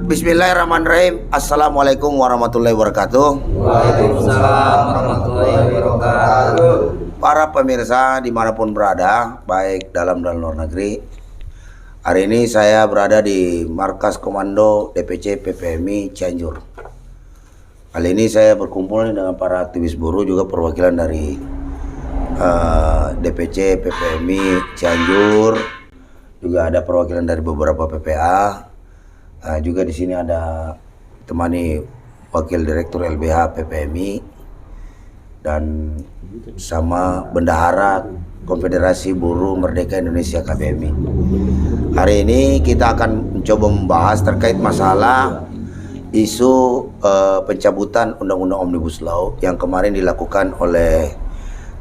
Bismillahirrahmanirrahim. Assalamualaikum warahmatullahi wabarakatuh. Waalaikumsalam warahmatullahi wabarakatuh. Para pemirsa dimanapun berada, baik dalam dan luar negeri, hari ini saya berada di Markas Komando DPC PPMI Cianjur. Kali ini saya berkumpul dengan para aktivis buruh, juga perwakilan dari DPC PPMI Cianjur, juga ada perwakilan dari beberapa PPA. Juga di sini ada temani Wakil Direktur LBH PPMI dan sama Bendahara Konfederasi Buruh Merdeka Indonesia KBMI. Hari ini kita akan mencoba membahas terkait masalah isu pencabutan Undang-Undang Omnibus Law yang kemarin dilakukan oleh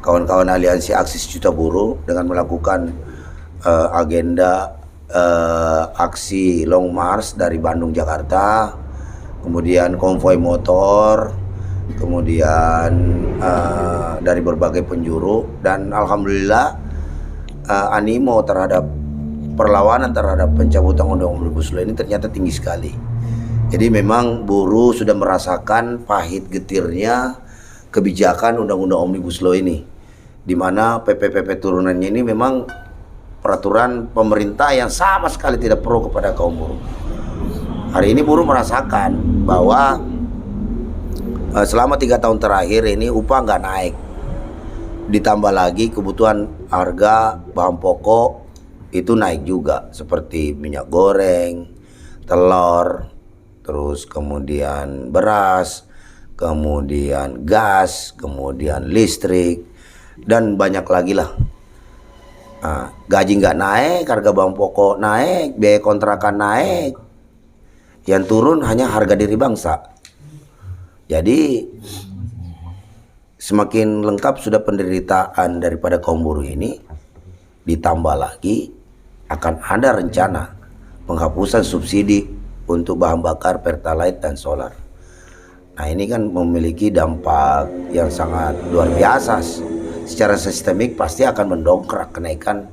kawan-kawan Aliansi Aksi Sejuta Buruh dengan melakukan agenda aksi long march dari Bandung Jakarta, kemudian konvoi motor, kemudian dari berbagai penjuru, dan alhamdulillah animo terhadap perlawanan terhadap pencabutan Undang-Undang Omnibus Law ini ternyata tinggi sekali. Jadi memang buruh sudah merasakan pahit getirnya kebijakan Undang-Undang Omnibus Law ini, di mana PP turunannya ini memang peraturan pemerintah yang sama sekali tidak pro kepada kaum buruh. Hari ini buruh merasakan bahwa selama 3 tahun terakhir ini upah nggak naik, ditambah lagi kebutuhan harga bahan pokok itu naik juga, seperti minyak goreng, telur, terus kemudian beras, kemudian gas, kemudian listrik, dan banyak lagi lah. Gaji nggak naik, harga bahan pokok naik, biaya kontrakan naik, yang turun hanya harga diri bangsa. Jadi semakin lengkap sudah penderitaan daripada kaum buruh ini, ditambah lagi akan ada rencana penghapusan subsidi untuk bahan bakar Pertalite dan solar. Nah, ini kan memiliki dampak yang sangat luar biasa. Secara sistemik pasti akan mendongkrak kenaikan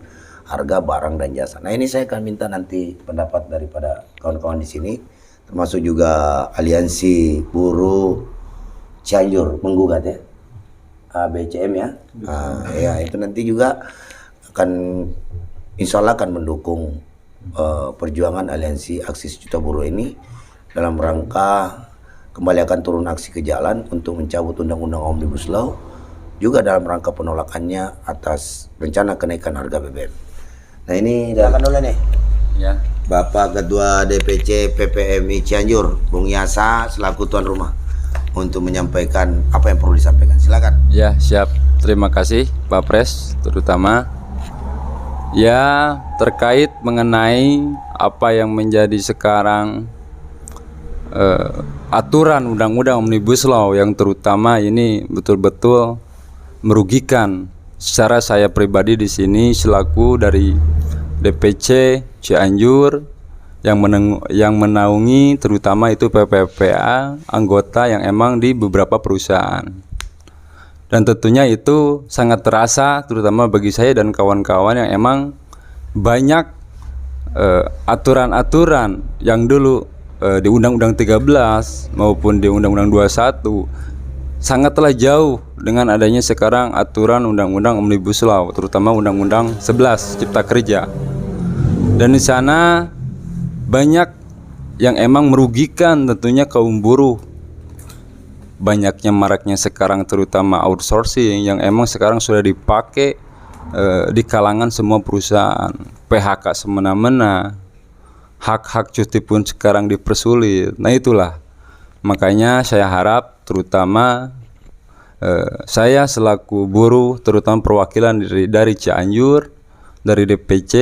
harga barang dan jasa. Nah, ini saya akan minta nanti pendapat daripada kawan-kawan di sini, termasuk juga Aliansi Buruh Cianjur menggugat ya, ABCM ya. Ya itu nanti juga akan insya Allah akan mendukung perjuangan Aliansi Aksi Sejuta Buruh ini dalam rangka kembali akan turun aksi ke jalan untuk mencabut Undang-Undang Omnibus Law, juga dalam rangka penolakannya atas rencana kenaikan harga BBM. Nah, ini silakan dulu nih ya, Bapak Ketua DPC PPMI Cianjur, Bung Yasa, selaku tuan rumah, untuk menyampaikan apa yang perlu disampaikan. Silakan. Ya, siap. Terima kasih Pak Pres, terutama ya terkait mengenai apa yang menjadi sekarang aturan Undang-Undang Omnibus Law yang terutama ini betul-betul merugikan secara saya pribadi di sini selaku dari DPC Cianjur yang menaungi terutama itu PPPA anggota yang emang di beberapa perusahaan, dan tentunya itu sangat terasa terutama bagi saya dan kawan-kawan yang emang banyak aturan-aturan yang dulu di Undang-Undang 13 maupun di Undang-Undang 21 sangatlah jauh dengan adanya sekarang aturan Undang-Undang Omnibus Law, terutama Undang-Undang 11 Cipta Kerja. Dan di sana banyak yang emang merugikan tentunya kaum buruh. Banyaknya maraknya sekarang terutama outsourcing yang emang sekarang sudah dipakai di kalangan semua perusahaan. PHK semena-mena, hak-hak cuti pun sekarang dipersulit. Nah, itulah makanya saya harap terutama saya selaku buruh, terutama perwakilan dari Cianjur, dari DPC,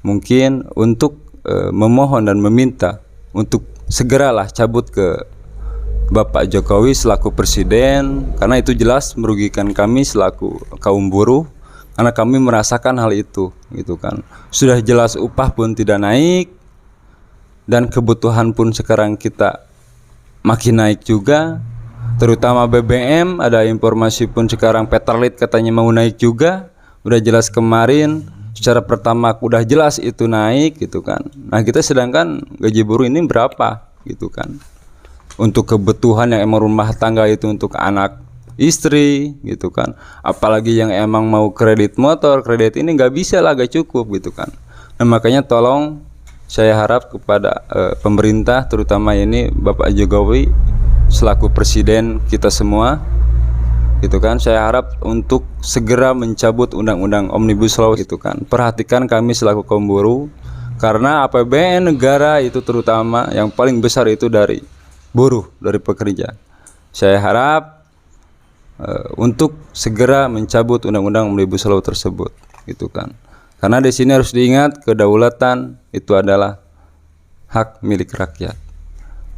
mungkin untuk memohon dan meminta untuk segeralah cabut ke Bapak Jokowi selaku presiden, karena itu jelas merugikan kami selaku kaum buruh, karena kami merasakan hal itu, gitu kan. Sudah jelas upah pun tidak naik, dan kebutuhan pun sekarang kita makin naik juga, terutama BBM. Ada informasi pun sekarang Pertalite katanya mau naik juga. Udah jelas kemarin secara pertama udah jelas itu naik gitu kan. Nah kita sedangkan gaji buruh ini berapa gitu kan, untuk kebutuhan yang emang rumah tangga itu untuk anak istri gitu kan, apalagi yang emang mau kredit motor, kredit ini nggak bisa lah, gak cukup gitu kan. Nah makanya tolong saya harap kepada pemerintah, terutama ini Bapak Jokowi selaku presiden kita semua gitu kan, saya harap untuk segera mencabut undang-undang Omnibus Law gitu kan. Perhatikan kami selaku kaum buruh, karena APBN negara itu terutama yang paling besar itu dari buruh, dari pekerja. Saya harap untuk segera mencabut undang-undang Omnibus Law tersebut gitu kan. Karena di sini harus diingat, kedaulatan itu adalah hak milik rakyat.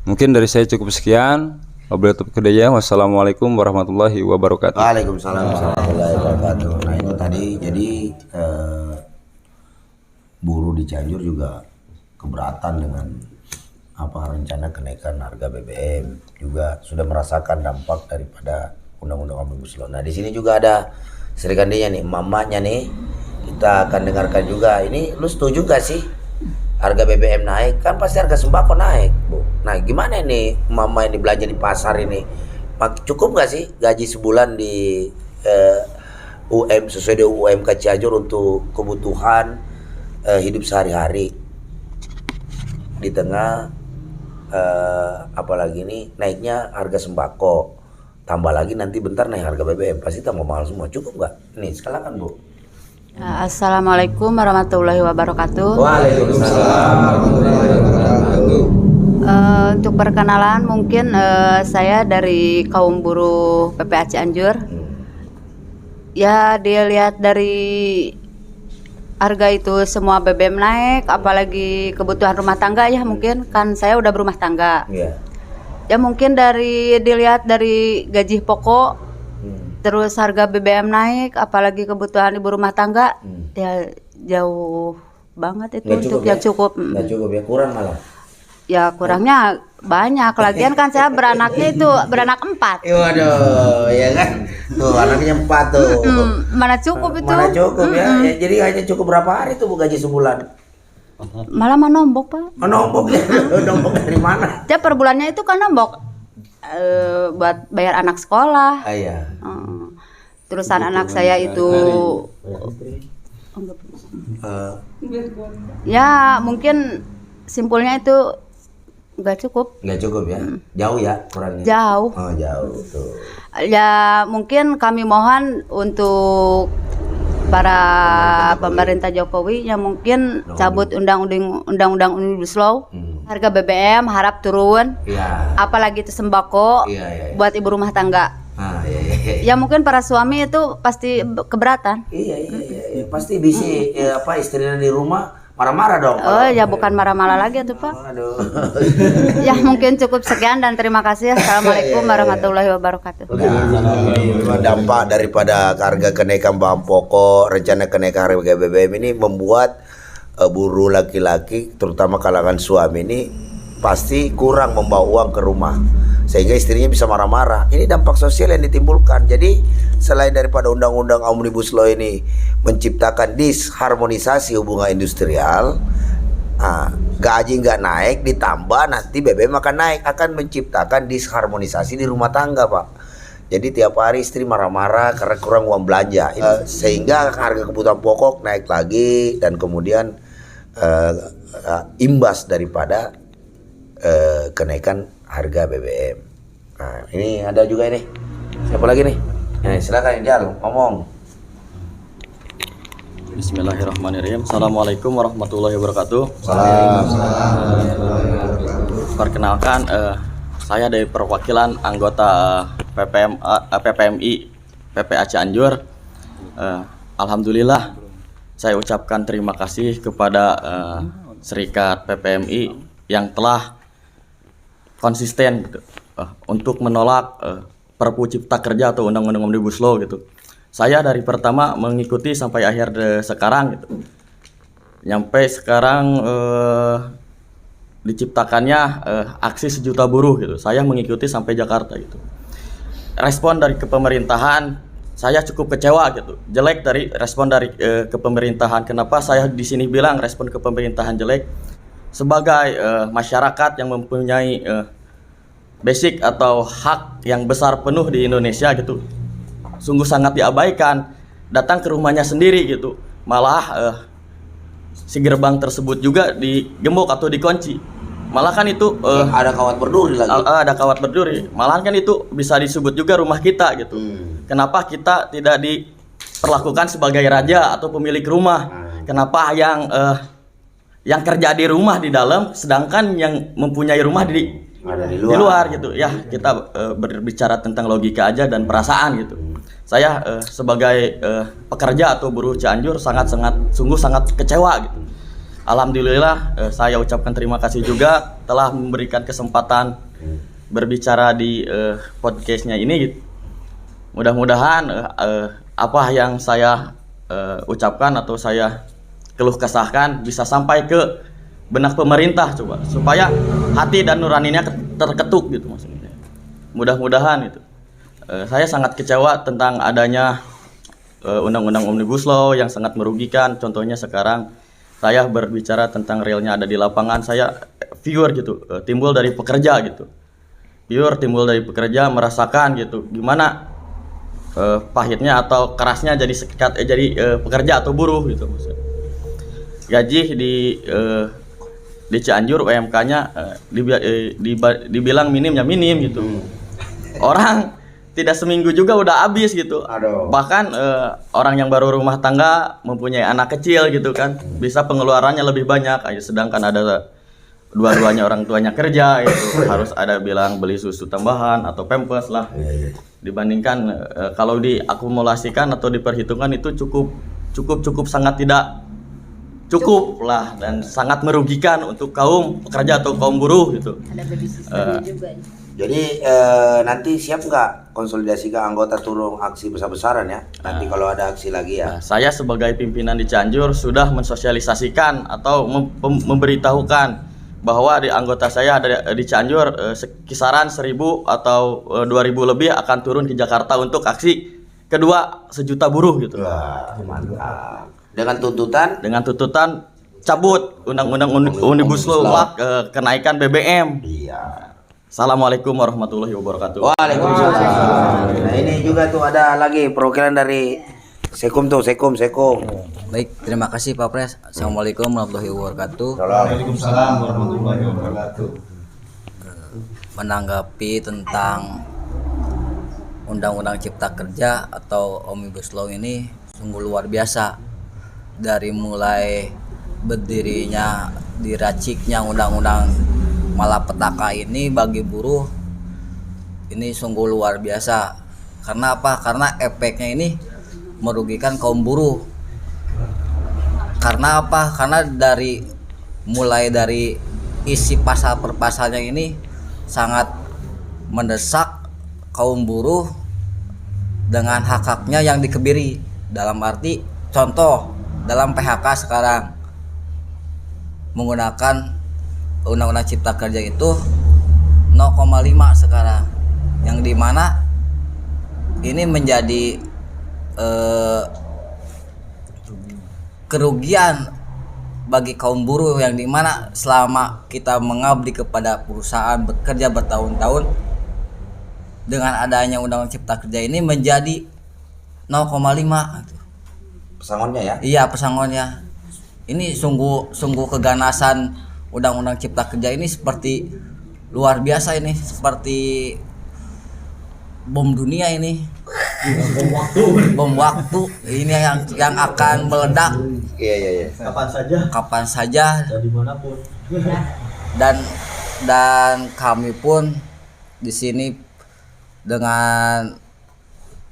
Mungkin dari saya cukup sekian. Wassalamualaikum warahmatullahi wabarakatuh. Waalaikumsalam warahmatullahi wabarakatuh. Nah itu tadi, jadi buruh di Cianjur juga keberatan dengan apa rencana kenaikan harga BBM, juga sudah merasakan dampak daripada undang-undang Omnibus Law. Nah di sini juga ada serikandinya nih, mamanya nih, kita akan dengarkan juga. Ini lu setuju gak sih harga BBM naik? Kan pasti harga sembako naik, Bu. Nah gimana nih mama ini belanja di pasar ini, cukup gak sih gaji sebulan di UM sesuai dengan UMK Cianjur untuk kebutuhan hidup sehari-hari di tengah apalagi nih naiknya harga sembako, tambah lagi nanti bentar naik harga BBM, pasti tambah mahal semua. Cukup nggak? Nih silakan Bu. Assalamualaikum warahmatullahi wabarakatuh. Waalaikumsalam warahmatullahi wabarakatuh. Untuk perkenalan, mungkin saya dari kaum buruh PPA Cianjur. Ya dilihat dari harga itu semua BBM naik, apalagi kebutuhan rumah tangga ya, mungkin kan saya udah berumah tangga. Ya mungkin dilihat dari gaji pokok, terus harga BBM naik, apalagi kebutuhan ibu rumah tangga, ya jauh banget itu untuk yang cukup. Nggak cukup ya, kurang malah. Ya kurangnya banyak, lagian kan saya beranak 4. Waduh, ya kan, tuh anaknya 4 tuh. Mana cukup itu? Mana cukup ya? Jadi hanya cukup berapa hari tuh Bu gaji sebulan? Malah nombok Pak. Nombok ya? Nombok dari mana? Ya per bulannya itu kan nombok buat bayar anak sekolah. Iya. Terusan anak saya itu ya mungkin simpulnya itu nggak cukup. Nggak cukup ya? Jauh ya kurangnya? Jauh. Oh jauh tuh. Ya mungkin kami mohon untuk para pemerintah Jokowi yang mungkin cabut undang-undang Omnibus Law. Harga BBM harap turun. Iya. Apalagi itu sembako buat ibu rumah tangga. Ya mungkin para suami itu pasti keberatan. Iya. Pasti bisa istrinya di rumah marah-marah dong. Oh ya bukan marah-marah lagi tuh Pak. Aduh. Ya mungkin cukup sekian dan terima kasih. Assalamualaikum warahmatullahi wabarakatuh. Dampak daripada harga kenaikan bahan pokok, rencana kenaikan harga BBM ini membuat buruh laki-laki, terutama kalangan suami ini pasti kurang membawa uang ke rumah, sehingga istrinya bisa marah-marah. Ini dampak sosial yang ditimbulkan. Jadi selain daripada undang-undang Omnibus Law ini menciptakan disharmonisasi hubungan industrial, gaji nggak naik, ditambah nanti BBM akan naik, akan menciptakan disharmonisasi di rumah tangga Pak. Jadi tiap hari istri marah-marah karena kurang uang belanja, sehingga harga kebutuhan pokok naik lagi, dan kemudian imbas daripada kenaikan harga BBM. Nah ini ada juga ini, siapa lagi nih? Silakan Jal, ngomong. Bismillahirrahmanirrahim. Assalamualaikum warahmatullahi wabarakatuh. Perkenalkan, saya dari perwakilan anggota PPMI PPA Cianjur. Alhamdulillah, saya ucapkan terima kasih kepada Serikat PPMI yang telah konsisten untuk menolak Perpu Cipta Kerja atau Undang-Undang Omnibus Law gitu. Saya dari pertama mengikuti sampai akhir sekarang gitu. Sampai sekarang diciptakannya aksi 1 juta buruh gitu. Saya mengikuti sampai Jakarta gitu. Respon dari kepemerintahan saya cukup kecewa gitu, jelek dari respon dari kepemerintahan. Kenapa saya di sini bilang respon kepemerintahan jelek? Sebagai masyarakat yang mempunyai basic atau hak yang besar penuh di Indonesia gitu, sungguh sangat diabaikan. Datang ke rumahnya sendiri gitu, malah si gerbang tersebut juga digembok atau dikunci. Malah kan itu ada kawat berduri lagi. ada kawat berduri. Malahan kan itu bisa disebut juga rumah kita gitu. Kenapa kita tidak diperlakukan sebagai raja atau pemilik rumah? Kenapa yang kerja di rumah di dalam, sedangkan yang mempunyai rumah Ada di di luar gitu ya? Kita berbicara tentang logika aja dan perasaan gitu. Saya sebagai pekerja atau buruh Cianjur sungguh sangat kecewa gitu. Alhamdulillah saya ucapkan terima kasih juga telah memberikan kesempatan berbicara di podcastnya ini gitu. Mudah-mudahan apa yang saya ucapkan atau saya keluh kesahkan bisa sampai ke benak pemerintah coba, supaya hati dan nuraninya terketuk gitu maksudnya. Mudah-mudahan itu. Saya sangat kecewa tentang adanya undang-undang Omnibus Law yang sangat merugikan. Contohnya sekarang saya berbicara tentang realnya ada di lapangan, saya viewer gitu, timbul dari pekerja gitu. Viewer timbul dari pekerja merasakan gitu gimana pahitnya atau kerasnya jadi pekerja atau buruh gitu maksudnya. Gaji di Cianjur UMK-nya dibilang minimnya minim gitu. Orang tidak seminggu juga udah habis gitu. Bahkan orang yang baru rumah tangga mempunyai anak kecil gitu kan, bisa pengeluarannya lebih banyak. Sedangkan ada dua-duanya orang tuanya kerja gitu, harus ada bilang beli susu tambahan atau pampers lah. Dibandingkan kalau diakumulasikan atau diperhitungkan itu cukup sangat tidak cukup lah, dan sangat merugikan untuk kaum pekerja atau kaum buruh gitu. Ada baby systemnya juga. Jadi nanti siap nggak konsolidasi ke anggota turun aksi besar-besaran ya? Nanti kalau ada aksi lagi ya. Saya sebagai pimpinan di Cianjur sudah mensosialisasikan atau memberitahukan bahwa di anggota saya ada di Cianjur kisaran 1.000 atau 2.000 lebih akan turun ke Jakarta untuk aksi kedua 1 juta buruh gitu. Wah, mantap. Dengan tuntutan cabut undang-undang Omnibus Law, kenaikan BBM. Iya. Assalamualaikum warahmatullahi wabarakatuh. Waalaikumsalam. Nah ini juga tuh ada lagi perwakilan dari Sekum tuh, Sekum. Baik, terima kasih Pak Pres. Assalamualaikum warahmatullahi wabarakatuh. Waalaikumsalam warahmatullahi wabarakatuh. Menanggapi tentang Undang-Undang Cipta Kerja atau Omnibus Law ini sungguh luar biasa. Dari mulai berdirinya, diraciknya Undang-Undang malapetaka ini bagi buruh ini sungguh luar biasa. Karena apa? Karena efeknya ini merugikan kaum buruh. Karena apa? Karena mulai dari isi pasal per pasalnya ini sangat mendesak kaum buruh dengan hak-haknya yang dikebiri. Dalam arti contoh dalam PHK sekarang menggunakan Undang-Undang Cipta Kerja itu 0,5 sekarang, yang dimana ini menjadi kerugian bagi kaum buruh, yang dimana selama kita mengabdi kepada perusahaan bekerja bertahun-tahun, dengan adanya Undang-Undang Cipta Kerja ini menjadi 0,5 Pesangonnya ya? Iya, pesangonnya. Ini sungguh keganasan Undang-Undang Cipta Kerja ini seperti luar biasa, ini seperti bom dunia ini. Bom waktu ini yang akan meledak. Iya. Kapan saja Dan dimanapun. Dan kami pun di sini dengan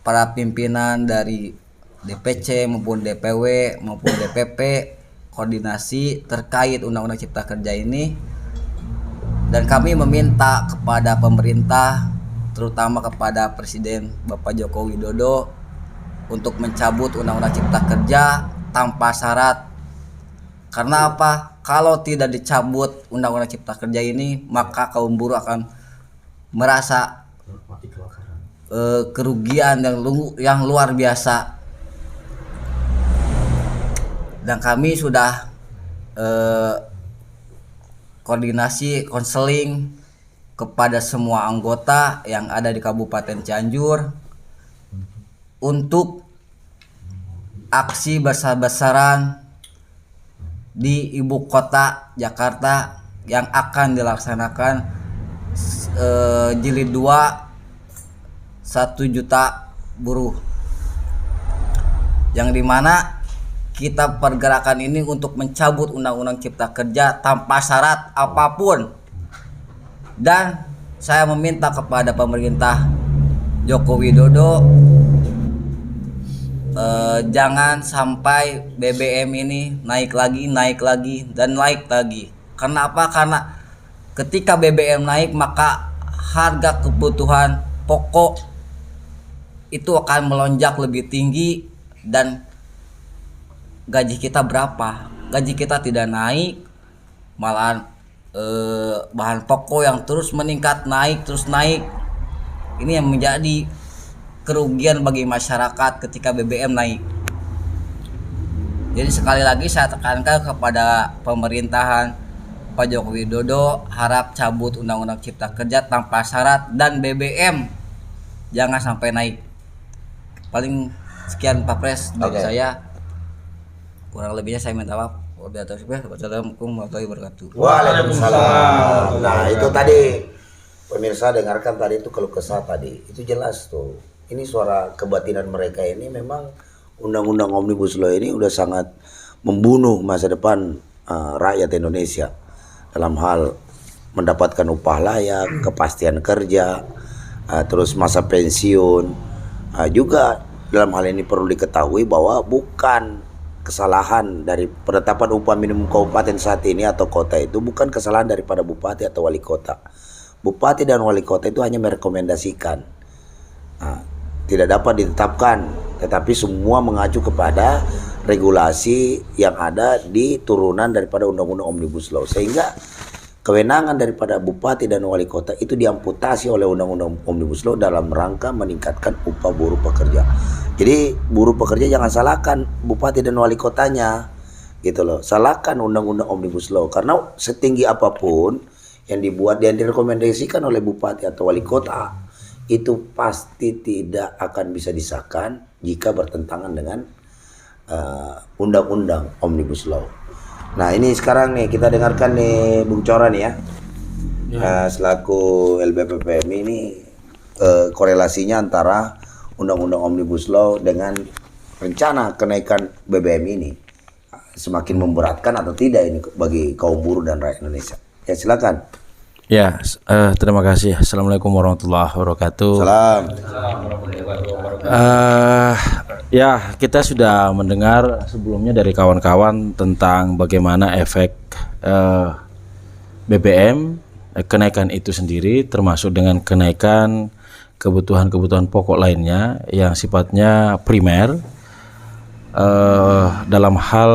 para pimpinan dari DPC maupun DPW maupun DPP koordinasi terkait Undang-Undang Cipta Kerja ini, dan kami meminta kepada pemerintah, terutama kepada Presiden Bapak Joko Widodo, untuk mencabut Undang-Undang Cipta Kerja tanpa syarat. Karena apa? Kalau tidak dicabut Undang-Undang Cipta Kerja ini, maka kaum buruh akan merasa kerugian yang luar biasa. Dan kami sudah koordinasi konseling kepada semua anggota yang ada di Kabupaten Cianjur untuk aksi besar-besaran di ibu kota Jakarta yang akan dilaksanakan jilid 2 1 juta buruh, yang dimana kita pergerakan ini untuk mencabut Undang-Undang Cipta Kerja tanpa syarat apapun. Dan saya meminta kepada pemerintah Joko Widodo jangan sampai BBM ini naik lagi, dan naik lagi. Kenapa? Karena ketika BBM naik maka harga kebutuhan pokok itu akan melonjak lebih tinggi, dan gaji kita berapa? Gaji kita tidak naik, malahan bahan pokok yang terus meningkat, terus naik. Ini yang menjadi kerugian bagi masyarakat ketika BBM naik. Jadi sekali lagi saya tekankan kepada pemerintahan Pak Joko Widodo, harap cabut Undang-Undang Cipta Kerja tanpa syarat, dan BBM jangan sampai naik. Paling sekian Pak Pres dari saya. Kurang lebihnya saya minta maaf. Wassalamualaikum warahmatullahi wabarakatuh. Waalaikumsalam. Nah itu tadi pemirsa dengarkan tadi itu keluh kesah tadi, itu jelas tuh. Ini suara kebatinan mereka ini. Memang undang-undang Omnibus Law ini udah sangat membunuh masa depan rakyat Indonesia dalam hal mendapatkan upah layak, kepastian kerja, terus masa pensiun. Juga dalam hal ini perlu diketahui bahwa bukan kesalahan dari penetapan upah minimum kabupaten saat ini atau kota, itu bukan kesalahan daripada bupati atau wali kota. Bupati dan wali kota itu hanya merekomendasikan, tidak dapat ditetapkan, tetapi semua mengacu kepada regulasi yang ada di turunan daripada undang-undang Omnibus Law, sehingga kewenangan daripada bupati dan wali kota itu diamputasi oleh undang-undang Omnibus Law dalam rangka meningkatkan upah buruh pekerja. Jadi buruh pekerja jangan salahkan bupati dan wali kotanya, gitu loh. Salahkan undang-undang Omnibus Law, karena setinggi apapun yang dibuat dan direkomendasikan oleh bupati atau wali kota, itu pasti tidak akan bisa disahkan jika bertentangan dengan undang-undang Omnibus Law. Nah ini sekarang nih kita dengarkan nih Bung Cora nih ya, selaku LBPPMI ini korelasinya antara undang-undang Omnibus Law dengan rencana kenaikan BBM ini semakin memberatkan atau tidak ini bagi kaum buruh dan rakyat Indonesia. Ya silakan. Ya, terima kasih. Assalamualaikum warahmatullahi wabarakatuh. Salam. Ya, kita sudah mendengar sebelumnya dari kawan-kawan tentang bagaimana efek BBM, kenaikan itu sendiri, termasuk dengan kenaikan kebutuhan-kebutuhan pokok lainnya yang sifatnya primer dalam hal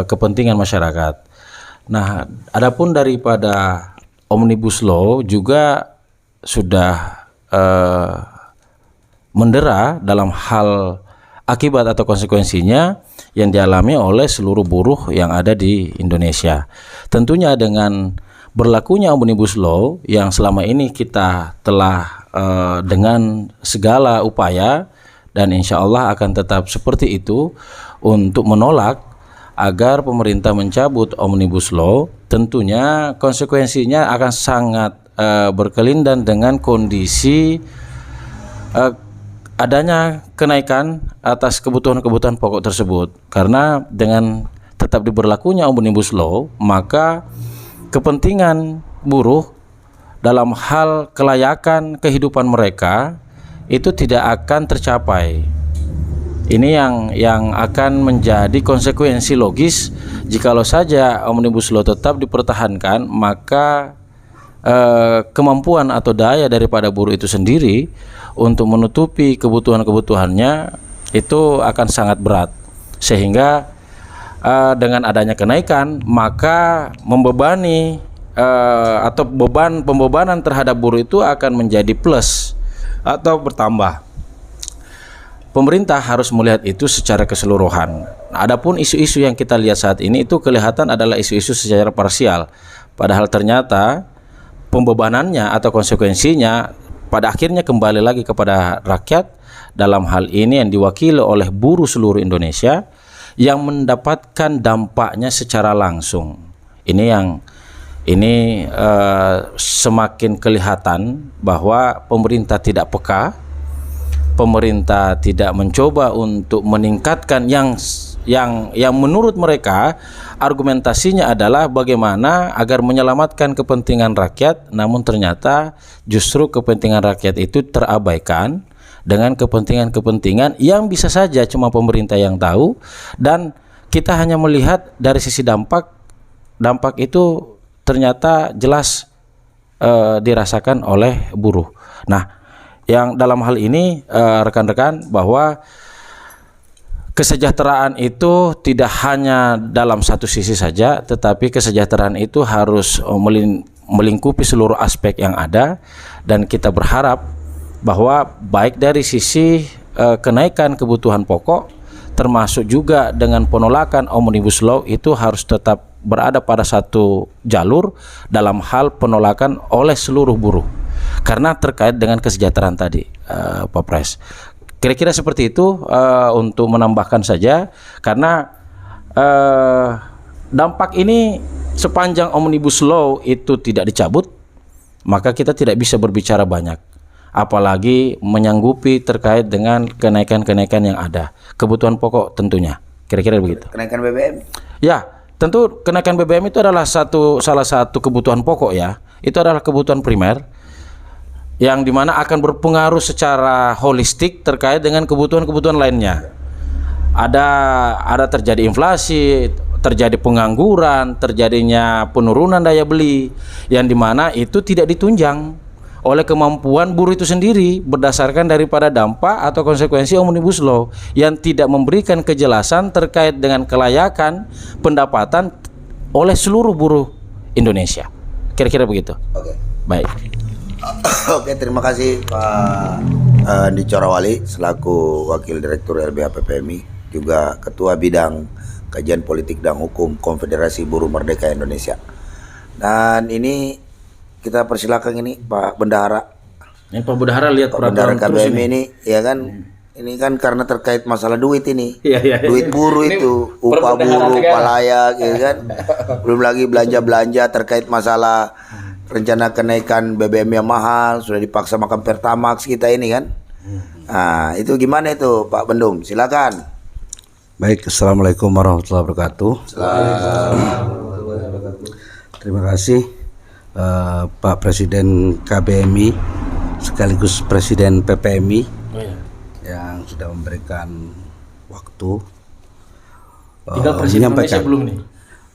kepentingan masyarakat. Nah, adapun daripada Omnibus Law juga sudah mendera dalam hal akibat atau konsekuensinya yang dialami oleh seluruh buruh yang ada di Indonesia. Tentunya dengan berlakunya Omnibus Law yang selama ini kita telah dengan segala upaya, dan insya Allah akan tetap seperti itu untuk menolak agar pemerintah mencabut Omnibus Law, tentunya konsekuensinya akan sangat berkelindan dengan kondisi adanya kenaikan atas kebutuhan-kebutuhan pokok tersebut. Karena dengan tetap diberlakunya Omnibus Law, maka kepentingan buruh dalam hal kelayakan kehidupan mereka itu tidak akan tercapai. Ini yang akan menjadi konsekuensi logis jikalau saja Omnibus Law tetap dipertahankan, maka kemampuan atau daya daripada buruh itu sendiri untuk menutupi kebutuhan-kebutuhannya itu akan sangat berat, sehingga dengan adanya kenaikan maka membebani atau pembebanan terhadap buruh itu akan menjadi plus atau bertambah. Pemerintah harus melihat itu secara keseluruhan. Adapun isu-isu yang kita lihat saat ini itu kelihatan adalah isu-isu secara parsial. Padahal ternyata pembebanannya atau konsekuensinya pada akhirnya kembali lagi kepada rakyat, dalam hal ini yang diwakili oleh buruh seluruh Indonesia yang mendapatkan dampaknya secara langsung. Ini semakin kelihatan bahwa pemerintah tidak peka, pemerintah tidak mencoba untuk meningkatkan yang menurut mereka argumentasinya adalah bagaimana agar menyelamatkan kepentingan rakyat, namun ternyata justru kepentingan rakyat itu terabaikan dengan kepentingan-kepentingan yang bisa saja cuma pemerintah yang tahu, dan kita hanya melihat dari sisi dampak itu ternyata jelas dirasakan oleh buruh. Nah, yang dalam hal ini rekan-rekan, bahwa kesejahteraan itu tidak hanya dalam satu sisi saja, tetapi kesejahteraan itu harus melingkupi seluruh aspek yang ada, dan kita berharap bahwa baik dari sisi kenaikan kebutuhan pokok, termasuk juga dengan penolakan Omnibus Law, itu harus tetap berada pada satu jalur dalam hal penolakan oleh seluruh buruh, karena terkait dengan kesejahteraan tadi, Pak Pres. Kira-kira seperti itu untuk menambahkan saja, karena dampak ini sepanjang Omnibus Law itu tidak dicabut, maka kita tidak bisa berbicara banyak, apalagi menyanggupi terkait dengan kenaikan-kenaikan yang ada, kebutuhan pokok tentunya. Kira-kira begitu. Kenaikan BBM? Ya, tentu kenaikan BBM itu adalah salah satu kebutuhan pokok ya. Itu adalah kebutuhan primer yang dimana akan berpengaruh secara holistik terkait dengan kebutuhan-kebutuhan lainnya. Ada terjadi inflasi, terjadi pengangguran, terjadinya penurunan daya beli, yang dimana itu tidak ditunjang oleh kemampuan buruh itu sendiri berdasarkan daripada dampak atau konsekuensi Omnibus Law yang tidak memberikan kejelasan terkait dengan kelayakan pendapatan oleh seluruh buruh Indonesia. Kira-kira begitu. Oke. Baik. Oke, terima kasih Pak Andi Corawali selaku Wakil Direktur LBH PPMI, juga Ketua Bidang Kajian Politik dan Hukum Konfederasi Buruh Merdeka Indonesia. Dan ini kita persilakan ini Pak Bendahara. Ini Pak Bendahara lihat Pak Bendahara peraturan KBM ini ya kan. Ini kan karena terkait masalah duit ini. Iya. Duit buruh Ini itu, upah buruh, upah layak ya kan. Belum lagi belanja-belanja terkait masalah rencana kenaikan BBM yang mahal, sudah dipaksa makan Pertamax kita ini kan. Nah, itu gimana itu Pak Bendum? Silakan. Baik, Assalamualaikum warahmatullahi wabarakatuh. Terima kasih Pak Presiden KBMI sekaligus Presiden PPMI yang sudah memberikan waktu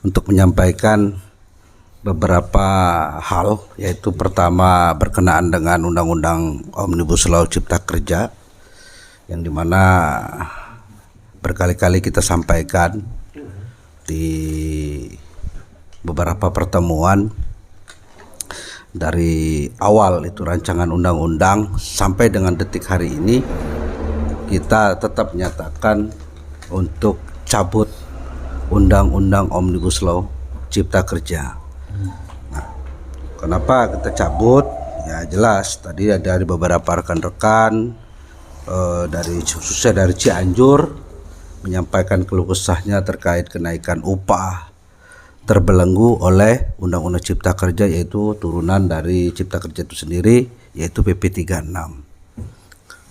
untuk menyampaikan beberapa hal, yaitu pertama berkenaan dengan Undang-Undang Omnibus Law Cipta Kerja, yang dimana berkali-kali kita sampaikan di beberapa pertemuan dari awal itu rancangan undang-undang sampai dengan detik hari ini, kita tetap menyatakan untuk cabut Undang-Undang Omnibus Law Cipta Kerja. Nah, kenapa kita cabut? Ya jelas tadi ada dari beberapa rekan-rekan khususnya dari Cianjur menyampaikan keluh kesahnya terkait kenaikan upah terbelenggu oleh Undang-Undang Cipta Kerja, yaitu turunan dari Cipta Kerja itu sendiri, yaitu PP 36.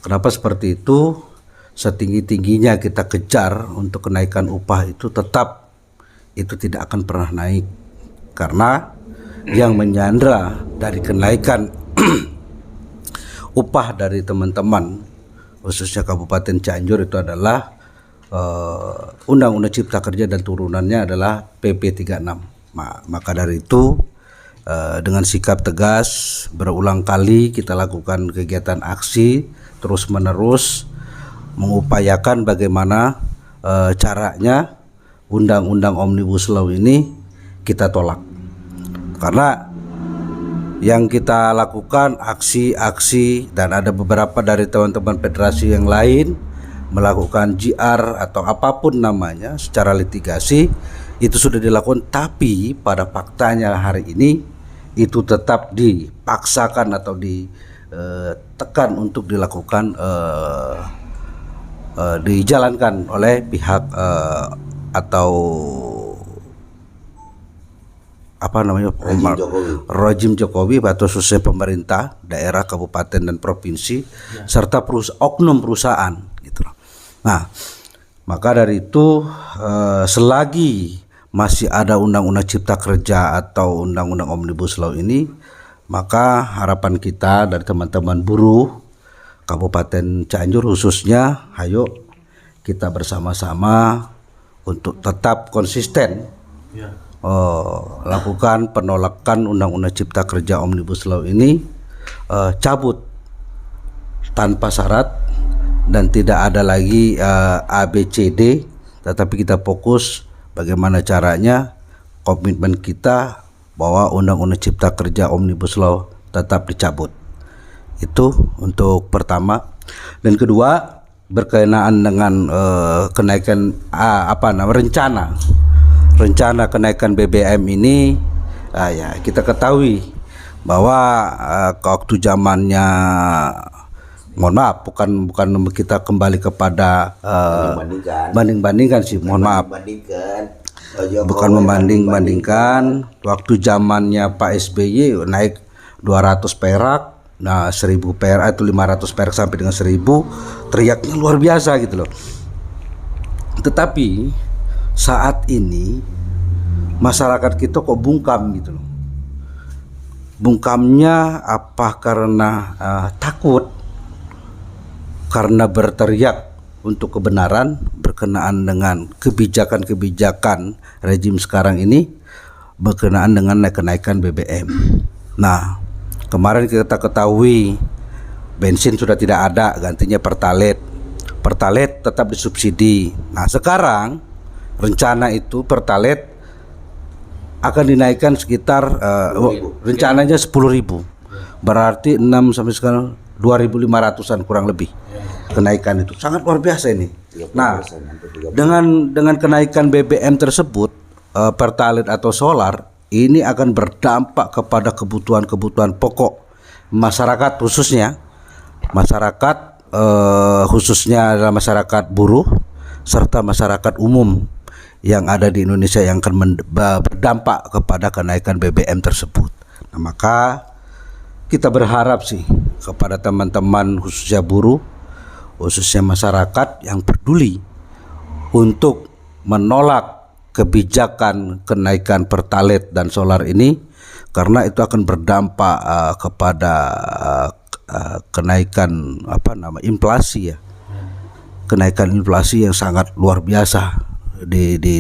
Kenapa seperti itu? Setinggi-tingginya kita kejar untuk kenaikan upah itu, tetap itu tidak akan pernah naik, karena yang menyandra dari kenaikan upah dari teman-teman khususnya Kabupaten Cianjur itu adalah Undang-Undang Cipta Kerja dan turunannya adalah PP 36. Maka dari itu dengan sikap tegas berulang kali kita lakukan kegiatan aksi terus menerus mengupayakan bagaimana caranya Undang-Undang Omnibus Law ini kita tolak, karena yang kita lakukan aksi-aksi, dan ada beberapa dari teman-teman federasi yang lain melakukan GR atau apapun namanya secara litigasi, itu sudah dilakukan. Tapi pada faktanya hari ini itu tetap dipaksakan atau ditekan untuk dilakukan, dijalankan oleh pihak atau apa namanya, rejim Jokowi atau khususnya pemerintah daerah, kabupaten dan provinsi, serta oknum perusahaan gitu loh. Nah, maka dari itu selagi masih ada undang-undang cipta kerja atau undang-undang omnibus law ini, maka harapan kita dari teman-teman buruh Kabupaten Cianjur khususnya, ayo kita bersama-sama untuk tetap konsisten lakukan penolakan undang-undang cipta kerja omnibus law ini, cabut tanpa syarat dan tidak ada lagi ABCD, tetapi kita fokus bagaimana caranya, komitmen kita bahwa undang-undang cipta kerja omnibus law tetap dicabut. Itu untuk pertama. Dan kedua, berkenaan dengan kenaikan rencana kenaikan BBM ini, ya kita ketahui bahwa waktu zamannya, mohon maaf, bukan kita kembali kepada banding-bandingkan sih, mohon maaf, bukan membanding-bandingkan. Waktu zamannya Pak SBY naik 200 perak, nah 1000 perak atau 500 perak sampai dengan 1000, teriaknya luar biasa gitu loh. Tetapi saat ini masyarakat kita kok bungkam gitu loh. Bungkamnya apa? Karena takut, karena berteriak untuk kebenaran berkenaan dengan kebijakan-kebijakan rejim sekarang ini berkenaan dengan kenaikan BBM. Nah, kemarin kita ketahui bensin sudah tidak ada, gantinya Pertalite. Pertalite tetap disubsidi. Nah, sekarang rencana itu Pertalite akan dinaikkan sekitar rencananya 10.000. Berarti 6 sampai sekarang 2.500-an kurang lebih. Kenaikan itu sangat luar biasa ini. Nah, dengan kenaikan BBM tersebut, Pertalite atau solar ini akan berdampak kepada kebutuhan-kebutuhan pokok masyarakat, khususnya khususnya adalah masyarakat buruh serta masyarakat umum yang ada di Indonesia yang akan berdampak kepada kenaikan BBM tersebut. Nah, maka kita berharap sih kepada teman-teman khususnya buruh, khususnya masyarakat yang peduli untuk menolak kebijakan kenaikan Pertalite dan solar ini, karena itu akan berdampak kepada kenaikan inflasi ya. Kenaikan inflasi yang sangat luar biasa di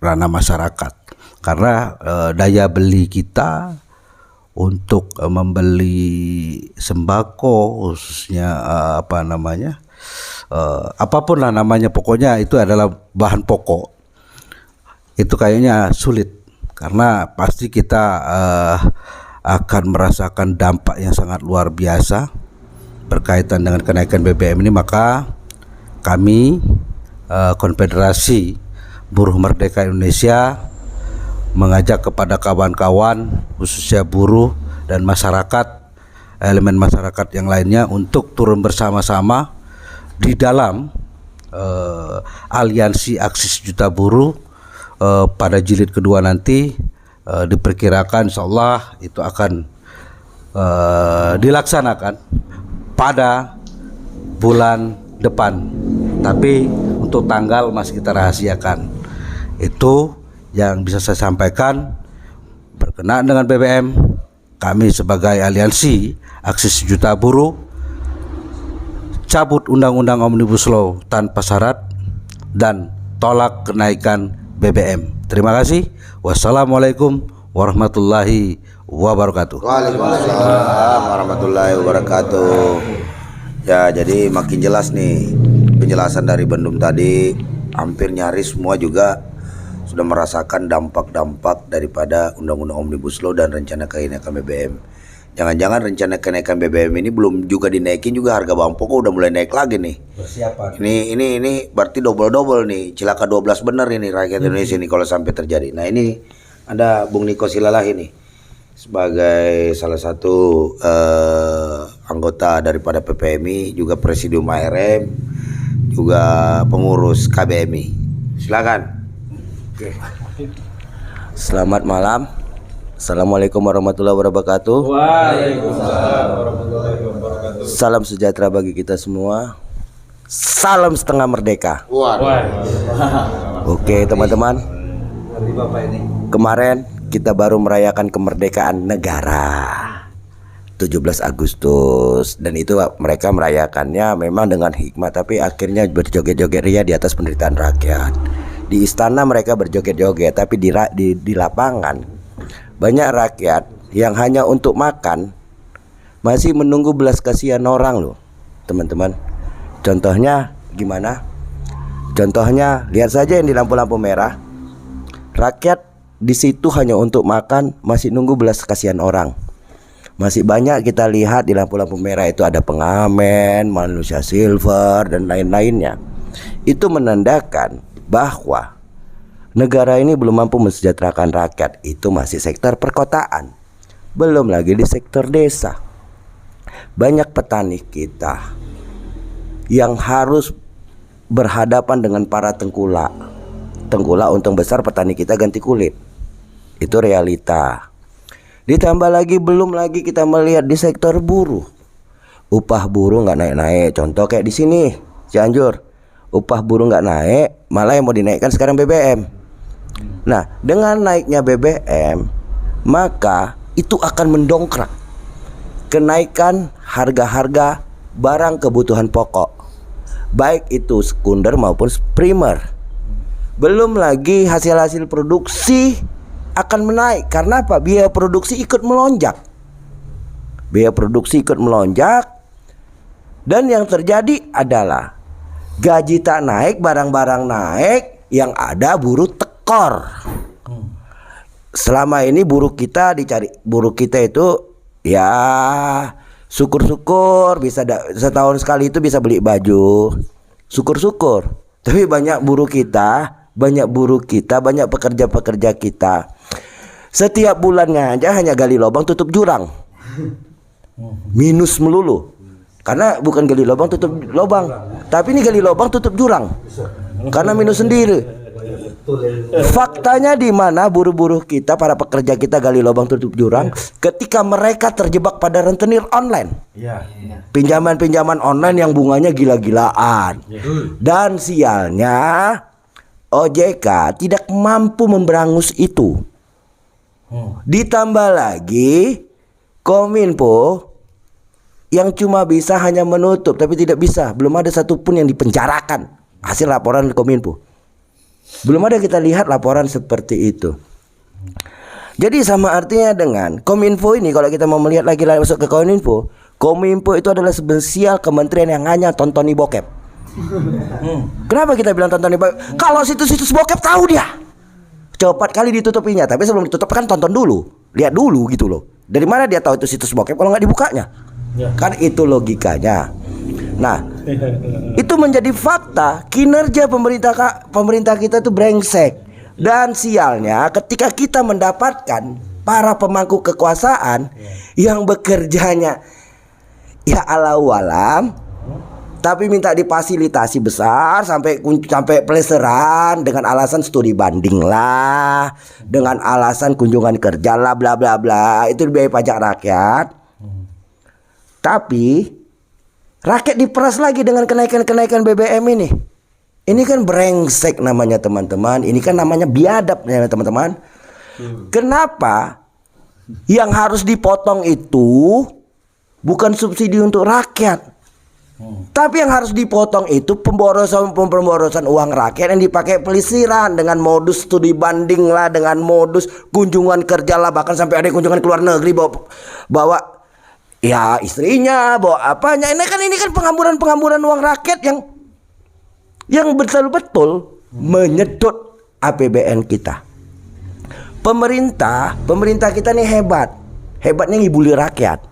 ranah masyarakat, karena daya beli kita untuk membeli sembako khususnya apapun lah namanya, pokoknya itu adalah bahan pokok, itu kayaknya sulit, karena pasti kita akan merasakan dampak yang sangat luar biasa berkaitan dengan kenaikan BBM ini. Maka kami Konfederasi Buruh Merdeka Indonesia mengajak kepada kawan-kawan khususnya buruh dan masyarakat, elemen masyarakat yang lainnya untuk turun bersama-sama di dalam aliansi aksi sejuta buruh pada jilid kedua nanti. Diperkirakan insyaallah itu akan dilaksanakan pada bulan depan, tapi untuk tanggal masih kita rahasiakan. Itu yang bisa saya sampaikan berkenaan dengan BBM. Kami sebagai aliansi aksi sejuta buruh cabut undang-undang omnibus law tanpa syarat dan tolak kenaikan BBM. Terima kasih. Wassalamualaikum warahmatullahi wabarakatuh. Waalaikumsalam warahmatullahi wabarakatuh. Ya, jadi makin jelas nih penjelasan dari Bendum tadi, hampir nyaris semua juga sudah merasakan dampak-dampak daripada Undang-Undang Omnibus Law dan rencana kenaikan BBM. Jangan-jangan rencana kenaikan BBM ini belum juga dinaikin juga, harga bahan pokok udah mulai naik lagi nih. Persiapan. Ini berarti double nih, cilaka 12 bener ini rakyat Indonesia ini kalau sampai terjadi. Nah ini ada Bung Niko Silalah ini sebagai salah satu anggota daripada PPMI, juga Presidium ARM, juga pengurus KBMI. Silakan. Oke. Selamat malam. Assalamualaikum warahmatullahi wabarakatuh. Waalaikumsalam warahmatullahi wabarakatuh. Salam sejahtera bagi kita semua. Salam setengah merdeka. Oke teman-teman, kemarin kita baru merayakan kemerdekaan negara 17 Agustus, dan itu mereka merayakannya memang dengan hikmat, tapi akhirnya berjoget-joget ria di atas penderitaan rakyat. Di istana mereka berjoget-joget, tapi di lapangan banyak rakyat yang hanya untuk makan masih menunggu belas kasihan orang loh, teman-teman. Contohnya gimana? Contohnya lihat saja yang di lampu-lampu merah. Rakyat di situ hanya untuk makan, masih nunggu belas kasihan orang. Masih banyak kita lihat di lampu-lampu merah itu ada pengamen, manusia silver dan lain-lainnya. Itu menandakan bahwa negara ini belum mampu mensejahterakan rakyat. Itu masih sektor perkotaan, belum lagi di sektor desa. Banyak petani kita yang harus berhadapan dengan para tengkulak untung besar, petani kita ganti kulit. Itu realita. Ditambah lagi belum lagi kita melihat di sektor buruh, upah buruh nggak naik-naik. Contoh kayak di sini Cianjur, upah buruh nggak naik, malah yang mau dinaikkan sekarang BBM. Nah, dengan naiknya BBM, maka itu akan mendongkrak kenaikan harga-harga barang kebutuhan pokok, baik itu sekunder maupun primer. Belum lagi hasil-hasil produksi akan menaik. Karena apa? Biaya produksi ikut melonjak. Dan yang terjadi adalah gaji tak naik, barang-barang naik, yang ada buruh tekor. Selama ini buruh kita itu ya syukur-syukur bisa setahun sekali itu bisa beli baju. Syukur-syukur. Tapi banyak buruh kita, banyak pekerja-pekerja kita, setiap bulannya aja hanya gali lubang tutup jurang. Minus melulu. Karena bukan gali lubang tutup lubang, tapi ini gali lubang tutup jurang. Karena minus sendiri. Faktanya di mana buruh-buruh kita, para pekerja kita gali lubang tutup jurang ketika mereka terjebak pada rentenir online. Pinjaman-pinjaman online yang bunganya gila-gilaan. Dan sialnya OJK tidak mampu memberangus itu. Ditambah lagi Kominfo yang cuma bisa hanya menutup, tapi tidak bisa. Belum ada satupun yang dipenjarakan hasil laporan Kominfo. Belum ada kita lihat laporan seperti itu. Jadi sama artinya dengan Kominfo ini, kalau kita mau melihat lagi masuk ke Kominfo itu adalah spesial kementerian yang hanya tontoni bokep. Kenapa kita bilang tontoni bokep? Kalau situs-situs bokep tahu dia, cepat kali ditutupinya. Tapi sebelum ditutup kan tonton dulu, lihat dulu gitu loh. Dari mana dia tahu itu situs bokep kalau nggak dibukanya? Kan itu logikanya. Nah, itu menjadi fakta. Kinerja pemerintah kita itu brengsek. Dan sialnya ketika kita mendapatkan para pemangku kekuasaan yang bekerjanya ya ala walam, tapi minta difasilitasi besar sampai peleseran dengan alasan studi banding lah, dengan alasan kunjungan kerja lah, bla bla bla. Itu biaya pajak rakyat. Tapi rakyat diperas lagi dengan kenaikan BBM ini. Ini kan brengsek namanya teman-teman. Ini kan namanya biadab ya teman-teman. Kenapa yang harus dipotong itu bukan subsidi untuk rakyat, tapi yang harus dipotong itu pemborosan uang rakyat yang dipakai pelisiran dengan modus studi banding lah, dengan modus kunjungan kerja lah, bahkan sampai ada kunjungan ke luar negeri bawa ya istrinya, bawa apanya. Ini kan penghamburan uang rakyat yang betul-betul menyedot APBN kita. Pemerintah kita nih hebatnya ngibuli rakyat.